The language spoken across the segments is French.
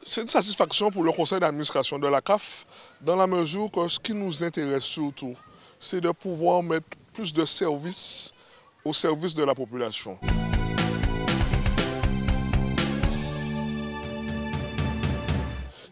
C'est une satisfaction pour le conseil d'administration de la CAF, dans la mesure que ce qui nous intéresse surtout, c'est de pouvoir mettre plus de services au service de la population.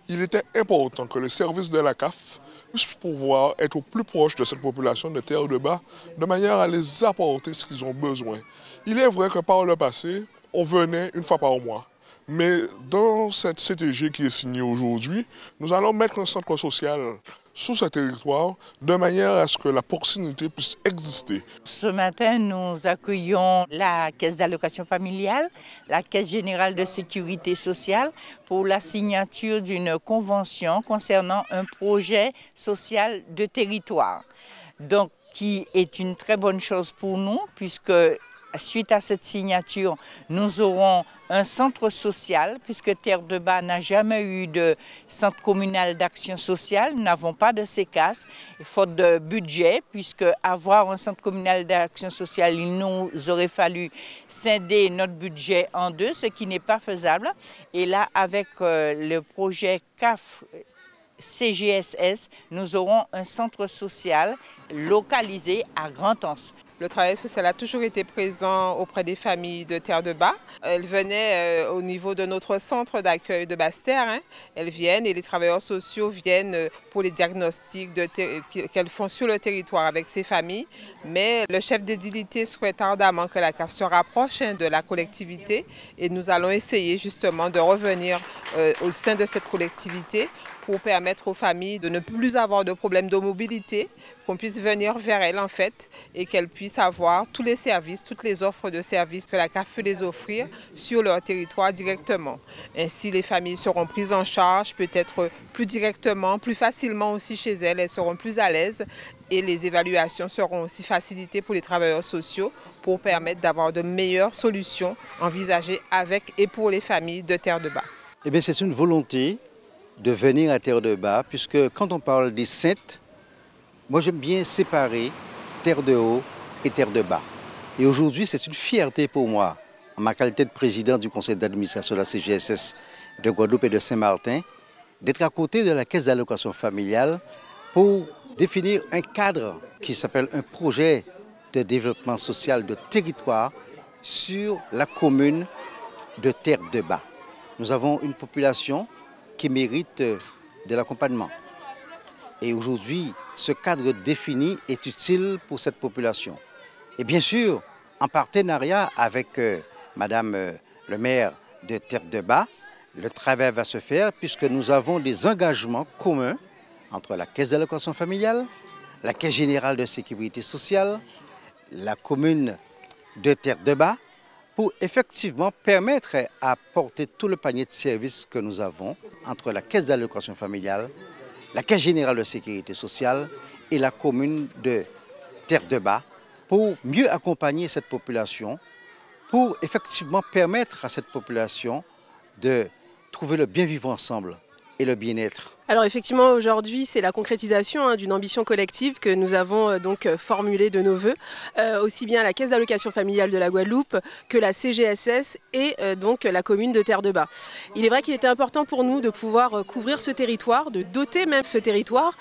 Il était important que les services de la CAF puissent pouvoir être au plus proche de cette population de Terre de Bas, de manière à les apporter ce qu'ils ont besoin. Il est vrai que par le passé, on venait une fois par mois. Mais dans cette CTG qui est signée aujourd'hui, nous allons mettre un centre social sur ce territoire de manière à ce que la proximité puisse exister. Ce matin, nous accueillons la Caisse d'allocation familiale, la Caisse générale de sécurité sociale pour la signature d'une convention concernant un projet social de territoire. Donc, qui est une très bonne chose pour nous puisque suite à cette signature, nous aurons un centre social, puisque Terre de Bas n'a jamais eu de centre communal d'action sociale. Nous n'avons pas de CECAS, faute de budget, puisque avoir un centre communal d'action sociale, il nous aurait fallu scinder notre budget en deux, ce qui n'est pas faisable. Et là, avec le projet CAF, CGSS, nous aurons un centre social localisé à Grand-Anse. Le travail social a toujours été présent auprès des familles de Terre de Bas. Elles venaient au niveau de notre centre d'accueil de Basse-Terre. Elles viennent et les travailleurs sociaux viennent pour les diagnostics qu'elles font sur le territoire avec ces familles. Mais le chef d'édilité souhaite ardemment que la CAF se rapproche de la collectivité et nous allons essayer justement de revenir au sein de cette collectivité pour permettre aux familles de ne plus avoir de problèmes de mobilité, qu'on puisse venir vers elles en fait et qu'elles puissent avoir tous les services, toutes les offres de services que la CAF peut les offrir sur leur territoire directement. Ainsi, les familles seront prises en charge peut-être plus directement, plus facilement aussi chez elles, elles seront plus à l'aise et les évaluations seront aussi facilitées pour les travailleurs sociaux pour permettre d'avoir de meilleures solutions envisagées avec et pour les familles de Terre de Bas. Eh bien, c'est une volonté de venir à Terre de Bas, puisque quand on parle des Saintes, moi j'aime bien séparer Terre de Haut et Terre de Bas. Et aujourd'hui, c'est une fierté pour moi, en ma qualité de président du conseil d'administration de la CGSS de Guadeloupe et de Saint-Martin, d'être à côté de la caisse d'allocation familiale pour définir un cadre qui s'appelle un projet de développement social de territoire sur la commune de Terre de Bas. Nous avons une population qui mérite de l'accompagnement. Et aujourd'hui, ce cadre défini est utile pour cette population. Et bien sûr, en partenariat avec Madame le maire de Terre de Bas, le travail va se faire puisque nous avons des engagements communs entre la Caisse d'allocation familiale, la Caisse générale de sécurité sociale, la commune de Terre de Bas, pour effectivement permettre à porter tout le panier de services que nous avons entre la Caisse d'allocation familiale, la Caisse générale de sécurité sociale et la commune de Terre de Bas pour mieux accompagner cette population, pour effectivement permettre à cette population de trouver le bien vivre ensemble et le bien-être. Alors effectivement, aujourd'hui, c'est la concrétisation d'une ambition collective que nous avons donc formulée de nos voeux, aussi bien la Caisse d'allocation familiale de la Guadeloupe que la CGSS et donc la commune de Terre de Bas. Il est vrai qu'il était important pour nous de pouvoir couvrir ce territoire, de doter même ce territoire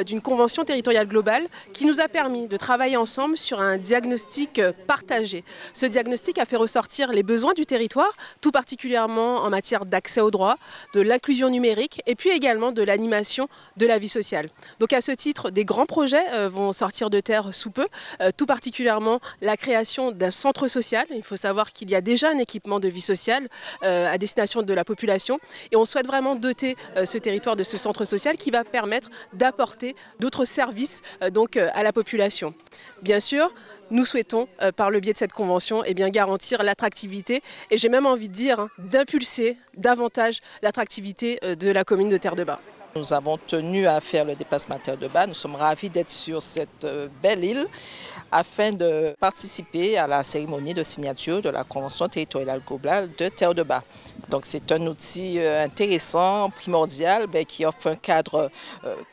d'une convention territoriale globale qui nous a permis de travailler ensemble sur un diagnostic partagé. Ce diagnostic a fait ressortir les besoins du territoire, tout particulièrement en matière d'accès aux droits, de l'inclusion numérique et puis également de l'animation de la vie sociale. Donc à ce titre, des grands projets vont sortir de terre sous peu, tout particulièrement la création d'un centre social. Il faut savoir qu'il y a déjà un équipement de vie sociale à destination de la population et on souhaite vraiment doter ce territoire de ce centre social qui va permettre d'apporter d'autres services donc, à la population. Bien sûr, nous souhaitons, par le biais de cette convention, garantir l'attractivité et j'ai même envie de dire d'impulser davantage l'attractivité de la commune de Terre de Bas. Nous avons tenu à faire le déplacement à Terre de Bas. Nous sommes ravis d'être sur cette belle île afin de participer à la cérémonie de signature de la Convention territoriale globale de Terre de Bas. Donc c'est un outil intéressant, primordial, qui offre un cadre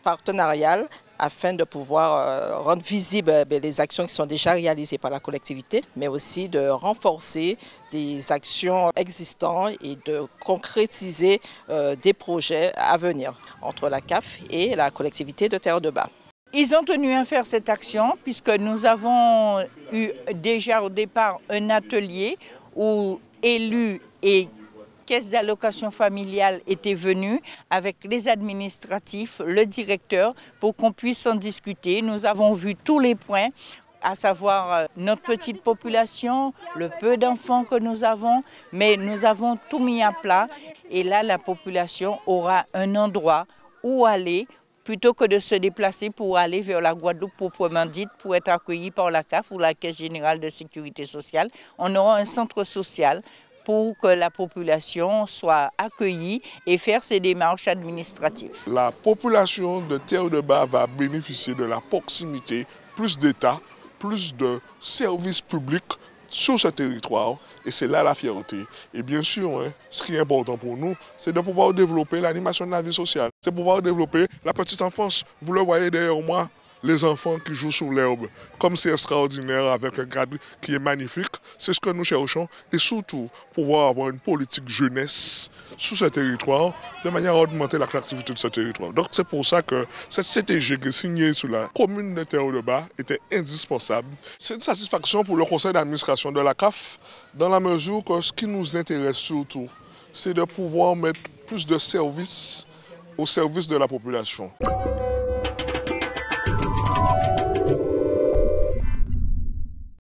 partenarial afin de pouvoir rendre visibles les actions qui sont déjà réalisées par la collectivité, mais aussi de renforcer des actions existantes et de concrétiser des projets à venir entre la CAF et la collectivité de Terre-de-Bas. Ils ont tenu à faire cette action puisque nous avons eu déjà au départ un atelier où élus et caisse d'allocation familiale étaient venus avec les administratifs, le directeur, pour qu'on puisse en discuter. Nous avons vu tous les points, à savoir notre petite population, le peu d'enfants que nous avons, mais nous avons tout mis à plat. Et là, la population aura un endroit où aller, plutôt que de se déplacer pour aller vers la Guadeloupe proprement dite, pour être accueilli par la CAF ou la Caisse générale de sécurité sociale. On aura un centre social pour que la population soit accueillie et faire ses démarches administratives. La population de Terre-de-Bas va bénéficier de la proximité, plus d'État, plus de services publics sur ce territoire, et c'est là la fierté. Et bien sûr, ce qui est important pour nous, c'est de pouvoir développer l'animation de la vie sociale, c'est de pouvoir développer la petite enfance. Vous le voyez derrière moi, les enfants qui jouent sur l'herbe, comme c'est extraordinaire avec un cadre qui est magnifique, c'est ce que nous cherchons, et surtout pouvoir avoir une politique jeunesse sur ce territoire de manière à augmenter l'attractivité de ce territoire. Donc c'est pour ça que cette CTG qui est signée sur la commune de Terre-de-Bas était indispensable. C'est une satisfaction pour le conseil d'administration de la CAF, dans la mesure que ce qui nous intéresse surtout, c'est de pouvoir mettre plus de services au service de la population.